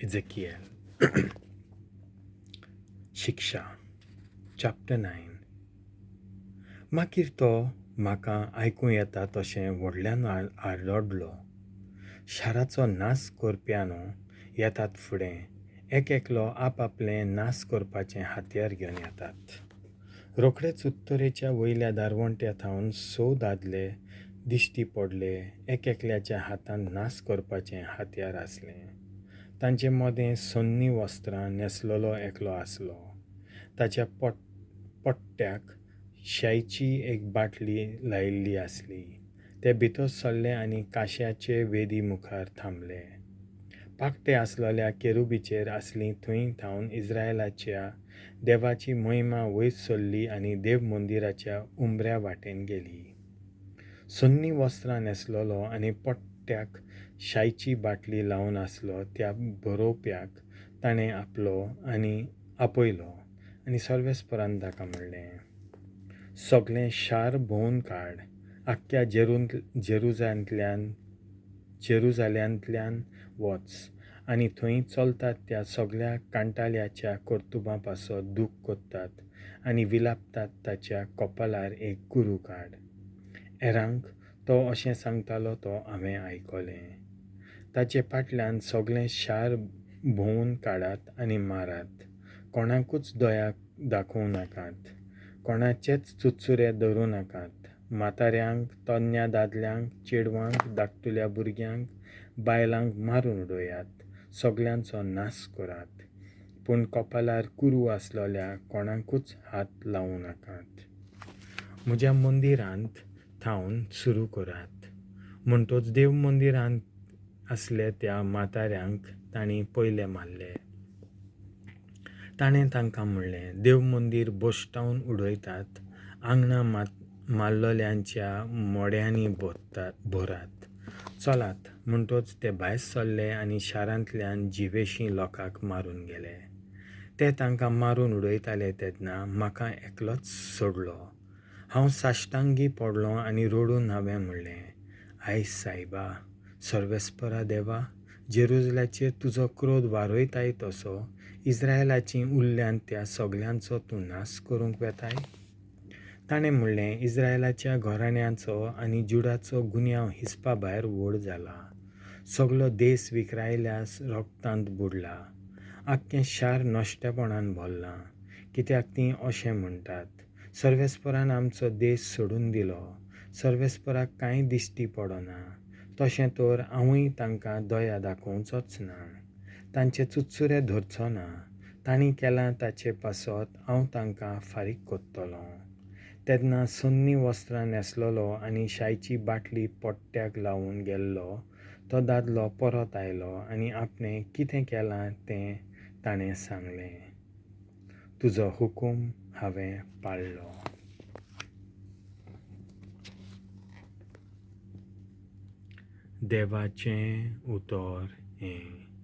Ezekiel शिक्षा chapter 9. मागीर तो म्हाका आयकूं येता तशें व्हडल्यान आरोddlo शाराचो नाश korpiamnô येतात फुडें एक-एकलो ap-aplem नाश करपाचें हतियार घेवन येतात. रोखडेच उत्तरेच्या वयल्या दारवंट्या थावन 6 दादले दिश्टी पडले. एक-ekleachea हातांत नाश करपाचें हतियार आसलें. तांचे मदें सोन्नी वस्त्रां न्हेसलोलो एकलो आसलो. ताच्या पोtt'tteak शायेची एक बाटली लायिल्ली आसली. ते भितर सरले आनी काश्याचे वेदी मुखार थांबले. पाखटे आसलोल्या केरुबीचेर आसलीं थंय थावन इस्रायलाच्या देवाची महिमा वयर सरली आनी देव मंदिराच्या उंबऱ्या वाटेन गेली. सोन्नी वस्त्रां न्हेसलोलो आनी पोtt'tteak शायेची बाटली लावन आसलो त्या बरोवप्याक ताणें आपयलो आनी सर्वेस्परान ताका म्हणलें, सगळें शार भोंवन काड, आख्ख्या जेरुजाल्यांतल्यान वच आनी थंय चलतात त्या सगळ्या कांटाळ्याच्या कर्तुबां पासत दूख कोत्तात आनी विलापतात ताच्या कपालार एक गुरू काड. हेरांक तो अशें सांगतालो तो हांवें आयकलें. ताचे फाटल्यान सगळें शार भोंवन काडात आनी मारात. कोणाकूच दया दाखोवं नाकात. कोणाचेच चुचुरे धरूं नाकात. म्हाताऱ्यांक, तरण्या दादल्यांक, चेडवांक, धाकटुल्या भुरग्यांक, बायलांक मारून उडयात. सगळ्यांचो नाश करात. पूण कपालार कुरू आसलोल्या कोणाकूच हात लावूं नाकात. म्हज्या मंदिरांत थावन सुरू करात. म्हणटच देव मंदिरांत आसले त्या म्हाताऱ्यांक तांणी पयले मारले. ताणें तांकां म्हणलें, देव मंदीर बोश्टावन उडयतात. आंगणां मारलोल्यांच्या मोड्यांनी भरात. चलात. म्हणटच ते भायर सरले आनी शारांतल्यान जिवेशीं लोकांक मारून गेले. ते तांकां मारून उडयताले तेन्ना म्हाका एकलोच सोडलो. हांव साश्टांगी पडलों आनी रडून हांवें म्हणलें, आयज सायबा, सर्वेस्परा देवा, जेरुजल्याचेर तुजो क्रोध वारयताय तसो इस्रायलाची उरल्यान त्या सगळ्यांचो तूं नाश करूंक वेताय. ताणें म्हणलें, इस्रायलाच्या घराण्यांचो आनी जुडाचो गुन्यांव हिसपा भायर व्हड जाला. सगळो देश विखरायल्या रोगतांत बुडला. आख्खें शार नश्टेपणान भरलां. कित्याक तीं अशें म्हणटात, सर्वेस्परान आमचो देश सोडून दिलो. सर्वेस्पराक कांय दिश्टी पडना. तशें तर हांवूय तांकां दया दाखोवचोच ना. तांचे चुचुरे धरचो ना. तांणी केलां ताचे पासत हांव तांकां फारीक कोत्तलों. तेन्ना सोन्नी वस्त्रां न्हेसलोलो आनी शायेची बाटली पोtt'tteak लावून गेल्लो तो दादलो परत आयलो आनी आपणें कितें केलां तें ताणें सांगलें. तुजो हुकूम हांवें पाळ्ळो. देवाचें उतर हें.